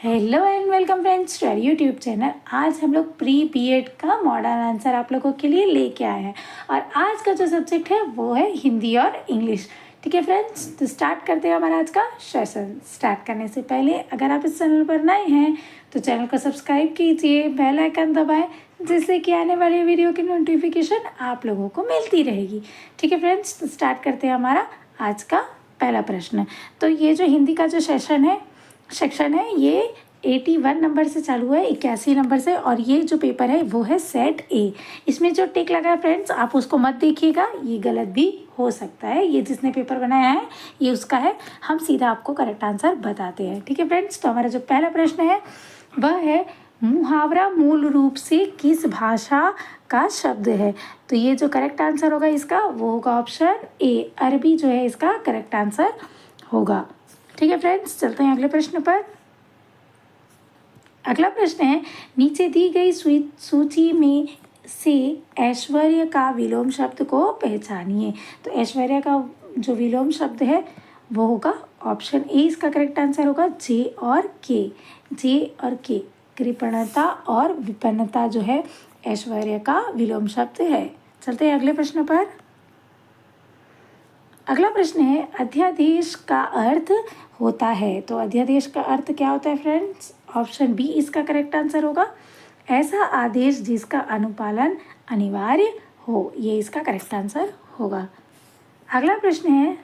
Hello and welcome friends to YouTube channel. आज हम लोग प्री बीएड का मॉडल आंसर आप लोगों के लिए लेके आए हैं और आज का जो सब्जेक्ट है वो है हिंदी और इंग्लिश। ठीक है फ्रेंड्स, तो स्टार्ट करते हैं हमारा आज का सेशन। स्टार्ट करने से पहले अगर आप इस चैनल पर नए हैं तो चैनल को सब्सक्राइब कीजिए, बेल आइकन दबाएं, जिससे कि आने वाली वीडियो की नोटिफिकेशन आप लोगों को मिलती रहेगी। ठीक है फ्रेंड्स, तो स्टार्ट करते हैं हमारा आज का पहला प्रश्न। तो ये जो हिंदी का जो सेक्शन है ये 81 नंबर से चालू है, 81 नंबर से, और ये जो पेपर है वो है सेट ए। इसमें जो टिक लगा है फ्रेंड्स आप उसको मत देखिएगा, ये गलत भी हो सकता है। ये जिसने पेपर बनाया है ये उसका है, हम सीधा आपको करेक्ट आंसर बताते हैं। ठीक है फ्रेंड्स, तो हमारा जो पहला प्रश्न है वह है मुहावरा मूल रूप से किस भाषा का शब्द है। तो ये जो करेक्ट आंसर होगा इसका वो होगा ऑप्शन ए, अरबी जो है इसका करेक्ट आंसर होगा। ठीक है फ्रेंड्स, चलते हैं अगले प्रश्न पर। अगला प्रश्न है नीचे दी गई सूची में से ऐश्वर्य का विलोम शब्द को पहचानिए। तो ऐश्वर्य का जो विलोम शब्द है वो होगा ऑप्शन ए, इसका करेक्ट आंसर होगा जे और के। जे और के, कृपणता और विपन्नता जो है ऐश्वर्य का विलोम शब्द है। चलते हैं अगले प्रश्न पर। अगला प्रश्न है अध्यादेश का अर्थ होता है। तो अध्यादेश का अर्थ क्या होता है फ्रेंड्स? ऑप्शन बी इसका करेक्ट आंसर होगा ऐसा आदेश जिसका अनुपालन अनिवार्य हो, ये इसका करेक्ट आंसर होगा। अगला प्रश्न है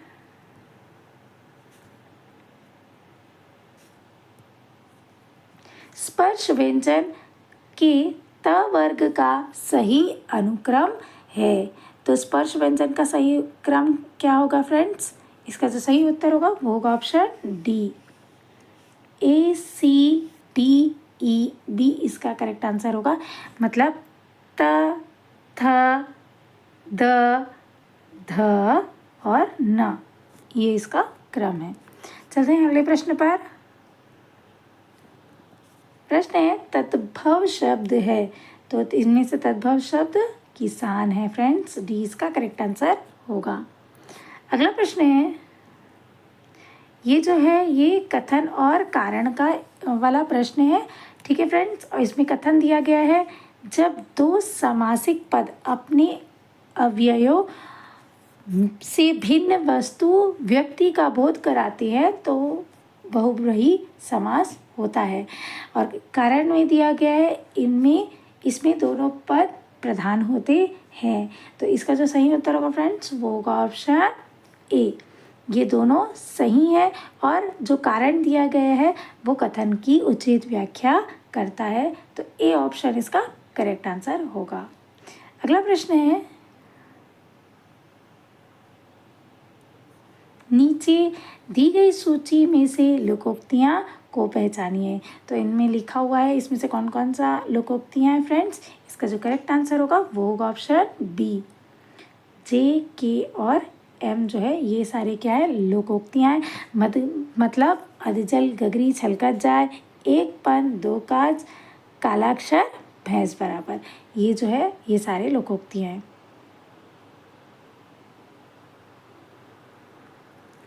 स्पर्श व्यंजन के त वर्ग का सही अनुक्रम है। तो स्पर्श व्यंजन का सही क्रम क्या होगा फ्रेंड्स? इसका जो सही उत्तर होगा वो होगा ऑप्शन डी, ए सी डी ई बी इसका करेक्ट आंसर होगा। मतलब त थ द ध और न, ये इसका क्रम है। चलते हैं अगले प्रश्न पर। प्रश्न है तद्भव शब्द है। तो इनमें से तद्भव शब्द किसान है फ्रेंड्स, डी इसका करेक्ट आंसर होगा। अगला प्रश्न है ये जो है ये कथन और कारण का वाला प्रश्न है। ठीक है फ्रेंड्स, और इसमें कथन दिया गया है जब दो समासिक पद अपने अव्ययों से भिन्न वस्तु व्यक्ति का बोध कराते हैं तो बहुब्रीहि समास होता है। और कारण में दिया गया है इसमें दोनों पद प्रधान होते हैं। तो इसका जो सही उत्तर होगा फ्रेंड्स वो होगा ऑप्शन ए, ये दोनों सही है और जो कारण दिया गया है वो कथन की उचित व्याख्या करता है। तो ए ऑप्शन इसका करेक्ट आंसर होगा। अगला प्रश्न है नीचे दी गई सूची में से लोकोक्तियाँ को पहचानिए। तो इनमें लिखा हुआ है इसमें से कौन कौन सा लोकोक्तियाँ हैं फ्रेंड्स? इसका जो करेक्ट आंसर होगा वो होगा ऑप्शन बी, जे के और एम जो है ये सारे क्या है लोकोक्तियाँ हैं। मतलब अधजल गगरी छलकत जाए, एक पन दो काज, कालाक्षर भैंस बराबर, ये जो है ये सारे लोकोक्तियाँ हैं।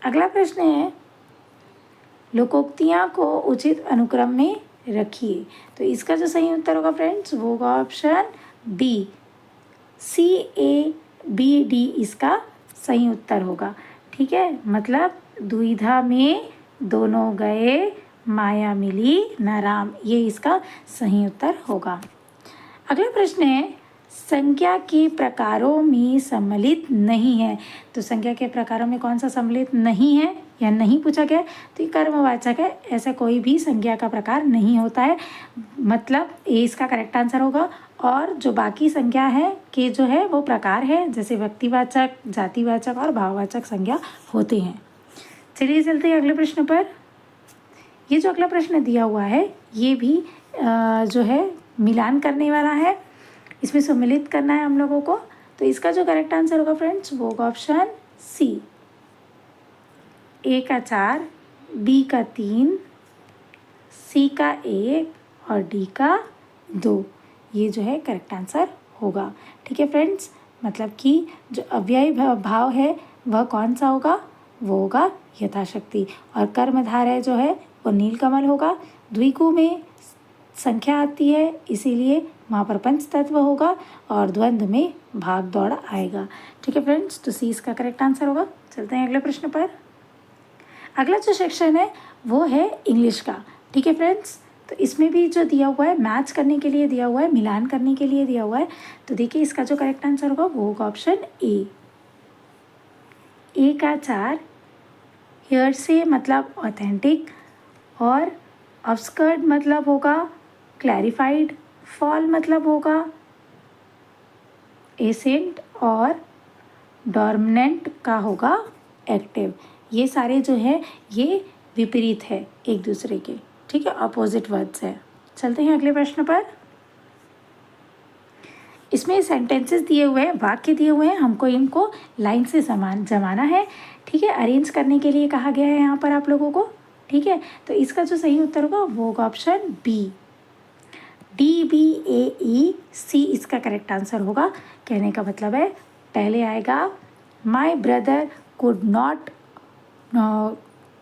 अगला प्रश्न है लोकोक्तियाँ को उचित अनुक्रम में रखिए। तो इसका जो सही उत्तर होगा फ्रेंड्स वो होगा option B, C A B D इसका सही उत्तर होगा। ठीक है, मतलब दुविधा में दोनों गए, माया मिली न राम, ये इसका सही उत्तर होगा। अगला प्रश्न है संज्ञा के प्रकारों में सम्मिलित नहीं है। तो संज्ञा के प्रकारों में कौन सा सम्मिलित नहीं है या नहीं पूछा गया? तो ये कर्मवाचक है, ऐसा कोई भी संज्ञा का प्रकार नहीं होता है, मतलब ए इसका करेक्ट आंसर होगा। और जो बाकी संज्ञा है के जो है वो प्रकार है, जैसे व्यक्तिवाचक, जातिवाचक और भाववाचक संज्ञा होते हैं। चलिए चलते हैं अगले प्रश्न पर। ये जो अगला प्रश्न दिया हुआ है ये भी जो है मिलान करने वाला है, इसमें सम्मिलित करना है हम लोगों को। तो इसका जो करेक्ट आंसर होगा फ्रेंड्स वो होगा ऑप्शन सी, ए का 4, बी का 3, सी का 1 और डी का 2, ये जो है करेक्ट आंसर होगा। ठीक है फ्रेंड्स, मतलब कि जो अव्ययी भाव है वह कौन सा होगा? वो होगा यथाशक्ति, और कर्मधारय जो है वो नीलकमल होगा। द्विगु में संख्या आती है, इसीलिए वहाँ पर पंच तत्व होगा, और द्वंद्व में भाग दौड़ आएगा। ठीक है फ्रेंड्स, तो सी इसका करेक्ट आंसर होगा। चलते हैं अगले प्रश्न पर। अगला जो सेक्शन है वो है इंग्लिश का। ठीक है फ्रेंड्स, तो इसमें भी जो दिया हुआ है मैच करने के लिए दिया हुआ है, मिलान करने के लिए दिया हुआ है। तो देखिए इसका जो करेक्ट आंसर होगा वो होगा ऑप्शन ए का 4, हेयर से मतलब ऑथेंटिक, और ऑब्सकर्ड मतलब होगा क्लैरिफाइड, फॉल मतलब होगा एसेंट, और डोमिनेंट का होगा एक्टिव। ये सारे जो है ये विपरीत है एक दूसरे के। ठीक है, अपोजिट वर्ड्स है। चलते हैं अगले प्रश्न पर। इसमें सेंटेंसेस दिए हुए हैं, वाक्य दिए हुए हैं, हमको इनको लाइन से जमाना है। ठीक है, अरेंज करने के लिए कहा गया है यहाँ पर आप लोगों को। ठीक है, तो इसका जो सही उत्तर होगा वो होगा ऑप्शन बी, DBAEC इसका करेक्ट आंसर होगा। कहने का मतलब है पहले आएगा my brother could not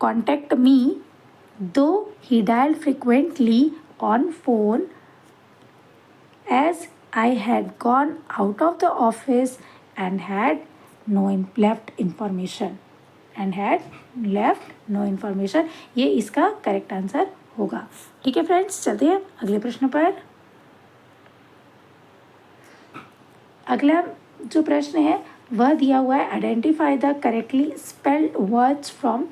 contact me though he dialled frequently on phone as I had gone out of the office and had left no information। ये इसका करेक्ट आंसर होगा। ठीक है फ्रेंड्स, चलते हैं अगले प्रश्न पर। अगला जो प्रश्न है वह दिया हुआ है identify the correctly spelled words from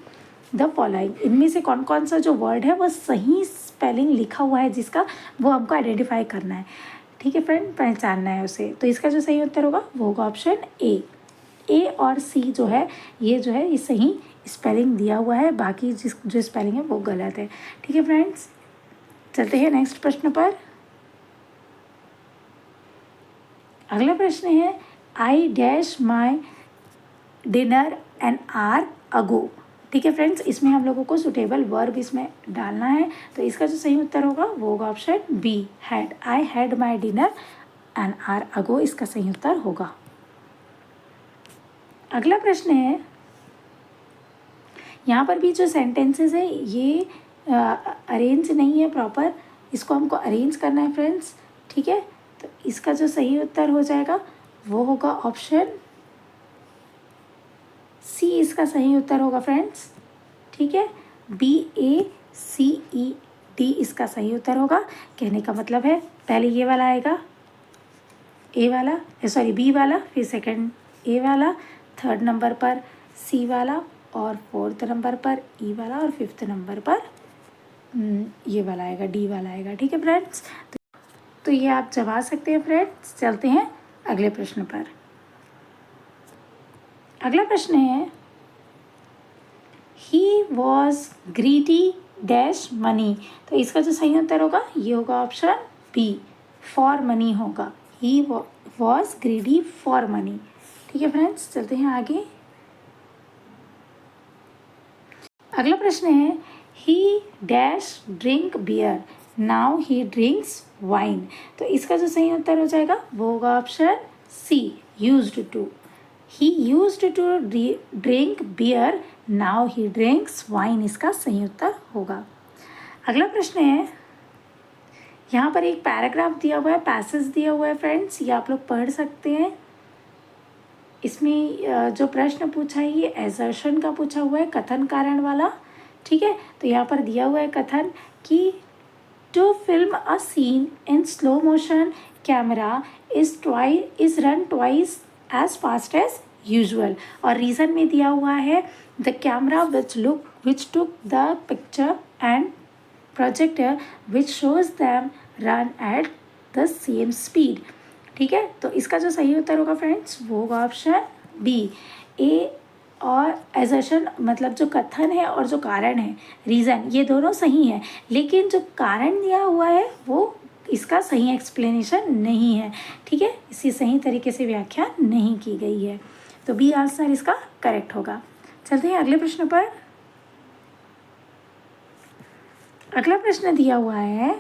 the following. इनमें से कौन कौन सा जो वर्ड है वो सही स्पेलिंग लिखा हुआ है जिसका, वो हमको आइडेंटिफाई करना है। ठीक है फ्रेंड, पहचानना है उसे। तो इसका जो सही उत्तर होगा वो होगा ऑप्शन ए और सी जो है ये सही स्पेलिंग दिया हुआ है, बाकी जो स्पेलिंग है वो गलत है। ठीक है फ्रेंड्स, चलते हैं नेक्स्ट प्रश्न पर। अगला प्रश्न है I dash my dinner an hour अगो। ठीक है फ्रेंड्स, इसमें हम लोगों को सुटेबल वर्ब इसमें डालना है। तो इसका जो सही उत्तर होगा वो होगा option B, had. I had my dinner an hour ago इसका सही उत्तर होगा। अगला प्रश्न है, यहाँ पर भी जो सेंटेंसेस है ये अरेंज नहीं है प्रॉपर, इसको हमको अरेंज करना है फ्रेंड्स। ठीक है, तो इसका जो सही उत्तर हो जाएगा वो होगा ऑप्शन सी इसका सही उत्तर होगा फ्रेंड्स। ठीक है, BACED इसका सही उत्तर होगा। कहने का मतलब है पहले ये वाला आएगा बी वाला, फिर सेकंड ए वाला, थर्ड नंबर पर सी वाला, और फोर्थ नंबर पर ई वाला, और फिफ्थ नंबर पर ये वाला आएगा, डी वाला आएगा। ठीक है फ्रेंड्स, तो ये आप जमा सकते हैं फ्रेंड्स। चलते हैं अगले प्रश्न पर। अगला प्रश्न है ही वॉज ग्रीडी डैश मनी। तो इसका जो सही उत्तर होगा ये होगा ऑप्शन बी, फॉर मनी होगा। He was greedy for money. ठीक है फ्रेंड्स, चलते हैं आगे। अगला प्रश्न है he dash drink beer, now he drinks wine. तो इसका जो सही उत्तर हो जाएगा वो होगा option C, used to. He used to drink beer, now he drinks wine इसका सही उत्तर होगा। अगला प्रश्न है, यहाँ पर एक पैराग्राफ दिया हुआ है, पैसेज दिया हुआ है फ्रेंड्स, ये आप लोग पढ़ सकते हैं। इसमें जो प्रश्न पूछा है ये एजर्शन का पूछा हुआ है, कथन कारण वाला। ठीक है, तो यहाँ पर दिया हुआ है कथन कि to film a scene in slow motion camera is run twice as fast as usual. और रीज़न में दिया हुआ है the camera which took the picture and projector which shows them run at the same speed. ठीक है, तो इसका जो सही उत्तर होगा फ्रेंड्स वो होगा ऑप्शन बी, ए और एजर्शन मतलब जो कथन है और जो कारण है, रीज़न, ये दोनों सही है, लेकिन जो कारण दिया हुआ है वो इसका सही एक्सप्लेनेशन नहीं है। ठीक है, इसी सही तरीके से व्याख्या नहीं की गई है, तो बी आंसर इसका करेक्ट होगा। चलते हैं अगले प्रश्न पर। अगला प्रश्न दिया हुआ है,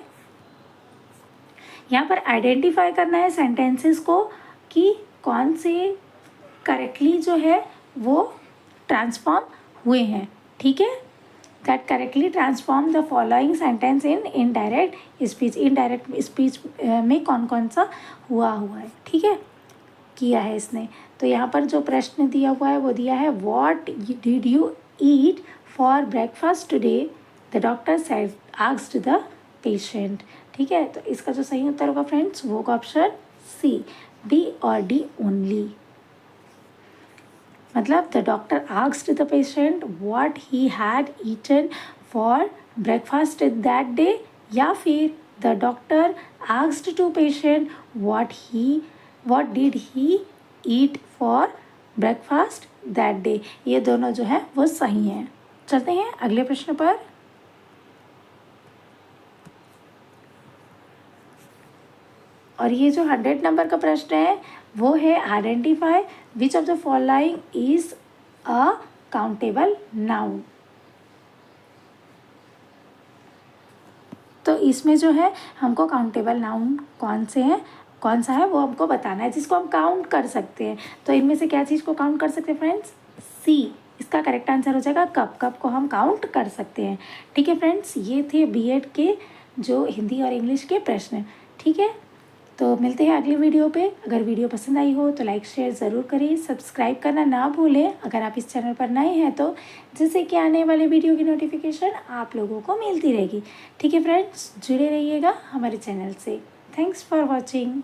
यहाँ पर आइडेंटिफाई करना है सेंटेंसेस को कि कौन से करेक्टली जो है वो ट्रांसफॉर्म हुए हैं। ठीक है, that correctly transform the following sentence in indirect speech. Indirect speech में कौन कौन सा हुआ है, ठीक है, किया है इसने। तो यहाँ पर जो प्रश्न दिया हुआ है वो दिया है what did you eat for breakfast today, the doctor said asked the patient, ठीक है। तो इसका जो सही उत्तर होगा फ्रेंड्स वो होगा ऑप्शन सी, बी और डी ओनली। मतलब the doctor asked the patient what he had eaten for breakfast that day, या फिर the doctor asked to patient what did he eat for breakfast that day. ये दोनों जो है वो सही हैं। चलते हैं अगले प्रश्न पर। और ये जो 100 नंबर का प्रश्न है वो है identify which of the following is a countable noun. तो इसमें जो है हमको काउंटेबल नाउन कौन सा है वो हमको बताना है, जिसको हम काउंट कर सकते हैं। तो इनमें से क्या चीज़ को काउंट कर सकते हैं फ्रेंड्स? सी इसका करेक्ट आंसर हो जाएगा। कप को हम काउंट कर सकते हैं, ठीक है फ्रेंड्स। ये थे बीएड के जो हिंदी और इंग्लिश के प्रश्न, ठीक है। तो मिलते हैं अगली वीडियो पे। अगर वीडियो पसंद आई हो तो लाइक शेयर ज़रूर करें, सब्सक्राइब करना ना भूलें अगर आप इस चैनल पर नए हैं तो, जिससे कि आने वाले वीडियो की नोटिफिकेशन आप लोगों को मिलती रहेगी, ठीक है फ्रेंड्स। जुड़े रहिएगा हमारे चैनल से। Thanks for watching.